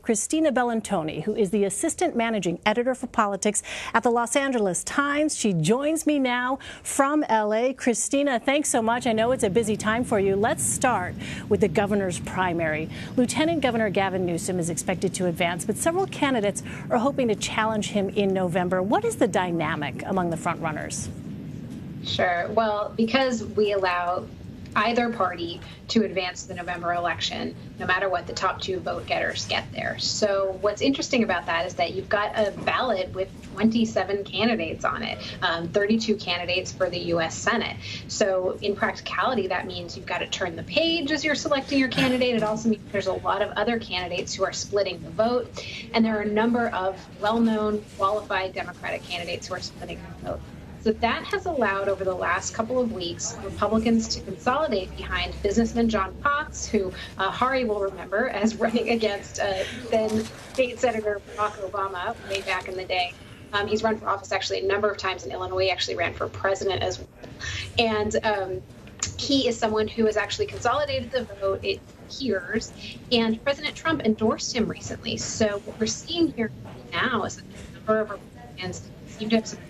Christina Bellantoni, who is the assistant managing editor for politics at the Los Angeles Times. She joins me now from L.A. Christina, thanks so much. I know it's a busy time for you. Let's start with the governor's primary. Lieutenant Governor Gavin Newsom is expected to advance, but several candidates are hoping to challenge him in November. What is the dynamic among the frontrunners? Sure. Well, because we allow either party to advance the November election, no matter what the top two vote getters get there. So what's interesting about that is that you've got a ballot with 27 candidates on it, 32 candidates for the U.S. Senate. So in practicality, that means you've got to turn the page as you're selecting your candidate. It also means there's a lot of other candidates who are splitting the vote. And there are a number of well-known, qualified Democratic candidates who are splitting the vote. So that has allowed, over the last couple of weeks, Republicans to consolidate behind businessman John Cox, who Hari will remember as running against then State Senator Barack Obama way back in the day. He's run for office actually a number of times in Illinois. He actually ran for president as well. And he is someone who has actually consolidated the vote, it appears, and President Trump endorsed him recently. So what we're seeing here now is that a number of Republicans seem to have support.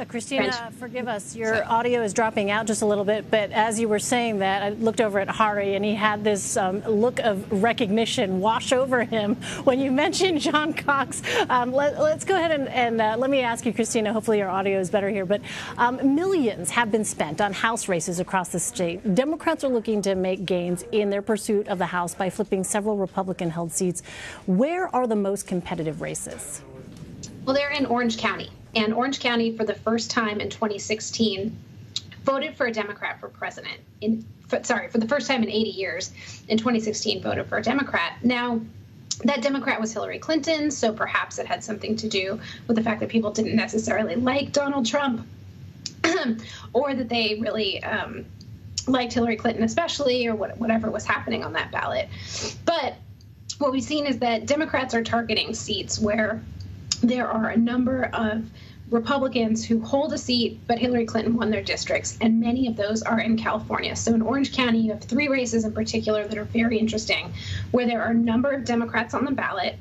Christina, forgive us, your audio is dropping out just a little bit, but as you were saying that, I looked over at Hari and he had this look of recognition wash over him when you mentioned John Cox. Let's go ahead and let me ask you, Christina, hopefully your audio is better here, but millions have been spent on House races across the state. Democrats are looking to make gains in their pursuit of the House by flipping several Republican-held seats. Where are the most competitive races? Well, they're in Orange County. And Orange County, for the first time in 2016, voted for a Democrat for president. For the first time in 80 years, in 2016, voted for a Democrat. Now, that Democrat was Hillary Clinton, so perhaps it had something to do with the fact that people didn't necessarily like Donald Trump, or that they really liked Hillary Clinton especially, or whatever was happening on that ballot. But what we've seen is that Democrats are targeting seats where there are a number of Republicans who hold a seat, but Hillary Clinton won their districts, and many of those are in California. So in Orange County, you have three races in particular that are very interesting, where there are a number of Democrats on the ballot,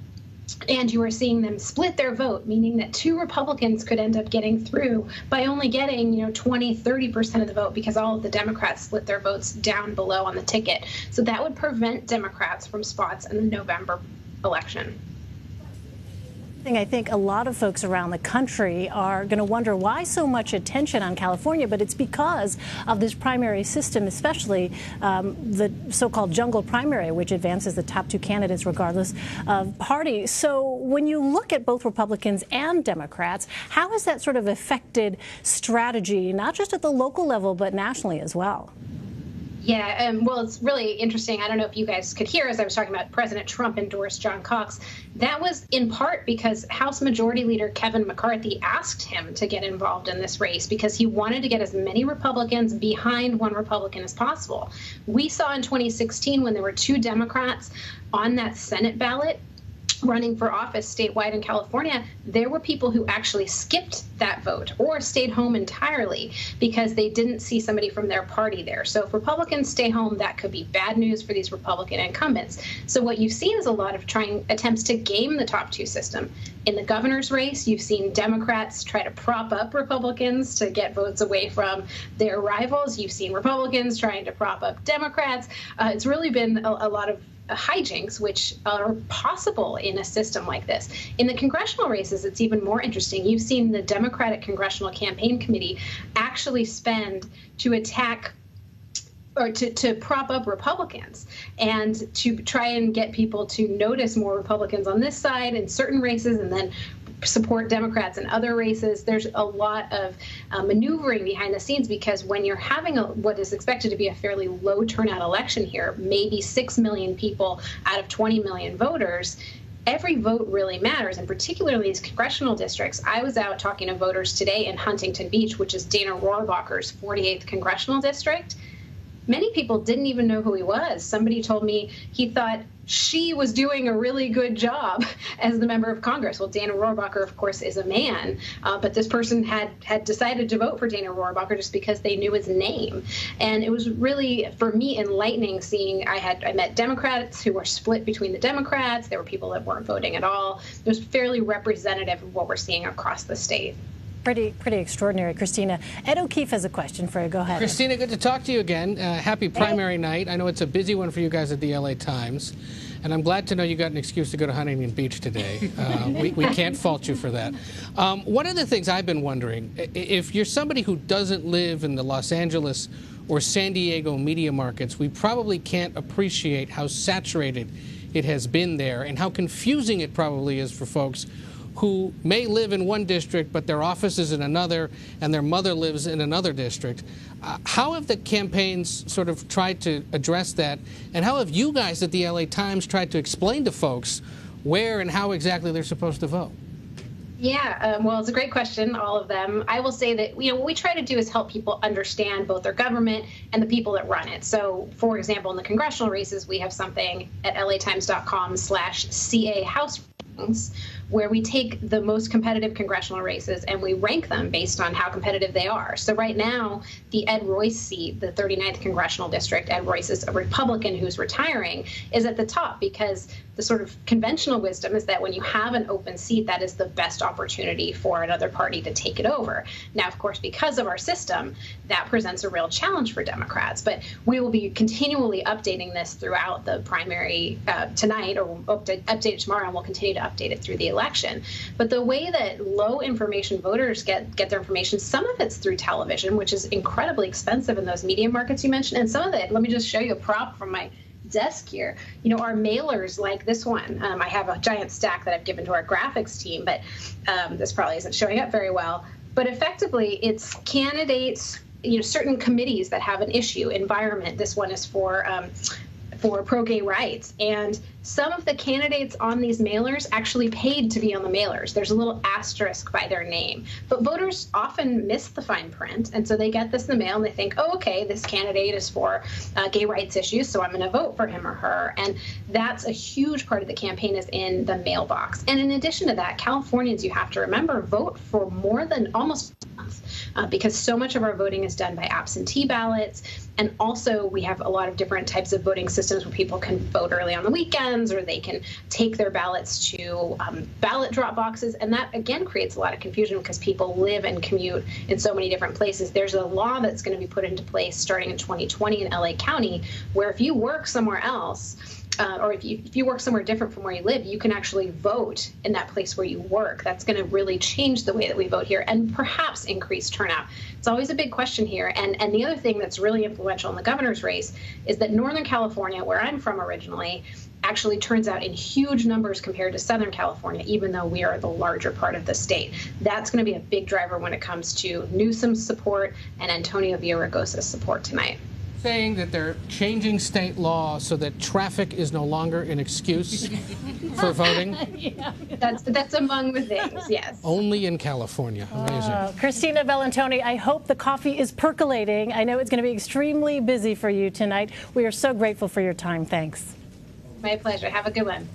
and you are seeing them split their vote, meaning that two Republicans could end up getting through by only getting, 20, 30% of the vote, because all of the Democrats split their votes down below on the ticket. So that would prevent Democrats from spots in the November election. I think a lot of folks around the country are going to wonder why so much attention on California, but it's because of this primary system, especially the so-called jungle primary, which advances the top two candidates regardless of party. So when you look at both Republicans and Democrats, how has that sort of affected strategy, not just at the local level, but nationally as well? Yeah, well, it's really interesting. I don't know if you guys could hear as I was talking about President Trump endorsed John Cox. That was in part because House Majority Leader Kevin McCarthy asked him to get involved in this race because he wanted to get as many Republicans behind one Republican as possible. We saw in 2016 when there were two Democrats on that Senate ballot running for office statewide in California, there were people who actually skipped that vote or stayed home entirely because they didn't see somebody from their party there. So if Republicans stay home, that could be bad news for these Republican incumbents. So what you've seen is a lot of attempts to game the top two system. In the governor's race, you've seen Democrats try to prop up Republicans to get votes away from their rivals. You've seen Republicans trying to prop up Democrats. It's really been a lot of hijinks, which are possible in a system like this. In the congressional races, it's even more interesting. You've seen the Democratic Congressional Campaign Committee actually spend to attack or to prop up Republicans and to try and get people to notice more Republicans on this side in certain races and then support Democrats in other races. There's a lot of maneuvering behind the scenes because when you're having what is expected to be a fairly low turnout election here, maybe 6 million people out of 20 million voters, every vote really matters, and particularly these congressional districts. I was out talking to voters today in Huntington Beach, which is Dana Rohrabacher's 48th congressional district. many people didn't even know who he was. Somebody told me he thought she was doing a really good job as the member of Congress. Well, Dana Rohrabacher, of course, is a man, but this person had decided to vote for Dana Rohrabacher just because they knew his name. And it was really, for me, enlightening seeing I met Democrats who were split between the Democrats. There were people that weren't voting at all. It was fairly representative of what we're seeing across the state. Pretty extraordinary, Christina. Ed O'Keefe has a question for you. Go ahead. Christina, good to talk to you again. Happy primary night. I know it's a busy one for you guys at the LA Times, and I'm glad to know you got an excuse to go to Huntington Beach today. We can't fault you for that. One of the things I've been wondering, if you're somebody who doesn't live in the Los Angeles or San Diego media markets, we probably can't appreciate how saturated it has been there and how confusing it probably is for folks who may live in one district, but their office is in another, and their mother lives in another district. How have the campaigns sort of tried to address that, and how have you guys at the LA Times tried to explain to folks where and how exactly they're supposed to vote? Yeah, well, it's a great question, all of them. I will say that, what we try to do is help people understand both their government and the people that run it. So, for example, in the congressional races, we have something at latimes.com/CA House rankings, where we take the most competitive congressional races and we rank them based on how competitive they are. So right now, the Ed Royce seat, the 39th congressional district, Ed Royce is a Republican who's retiring, is at the top because the sort of conventional wisdom is that when you have an open seat, that is the best opportunity for another party to take it over. Now, of course, because of our system, that presents a real challenge for Democrats. But we will be continually updating this throughout the primary tonight, or we'll update it tomorrow, and we'll continue to update it through the election. But the way that low information voters get their information, some of it's through television, which is incredibly expensive in those media markets you mentioned, and some of it, let me just show you a prop from my desk here, our mailers like this one. I have a giant stack that I've given to our graphics team, but this probably isn't showing up very well. But effectively, it's candidates, certain committees that have an issue. Environment, this one is for pro-gay rights. And some of the candidates on these mailers actually paid to be on the mailers. There's a little asterisk by their name. But voters often miss the fine print, and so they get this in the mail and they think, oh, okay, this candidate is for gay rights issues, so I'm going to vote for him or her. And that's a huge part of the campaign, is in the mailbox. And in addition to that, Californians, you have to remember, vote for more than almost a month because so much of our voting is done by absentee ballots. And also, we have a lot of different types of voting systems where people can vote early on the weekends, or they can take their ballots to ballot drop boxes. And that, again, creates a lot of confusion because people live and commute in so many different places. There's a law that's going to be put into place starting in 2020 in LA County, where if you work somewhere else, or if you work somewhere different from where you live, you can actually vote in that place where you work. That's going to really change the way that we vote here and perhaps increase turnout. It's always a big question here. And the other thing that's really influential in the governor's race is that Northern California, where I'm from originally, actually turns out in huge numbers compared to Southern California, even though we are the larger part of the state. That's going to be a big driver when it comes to Newsom's support and Antonio Villaraigosa's support tonight. Saying that they're changing state law so that traffic is no longer an excuse for voting? Yeah. That's among the things, yes. Only in California. Amazing. Christina Bellantoni, I hope the coffee is percolating. I know it's going to be extremely busy for you tonight. We are so grateful for your time. Thanks. My pleasure. Have a good one.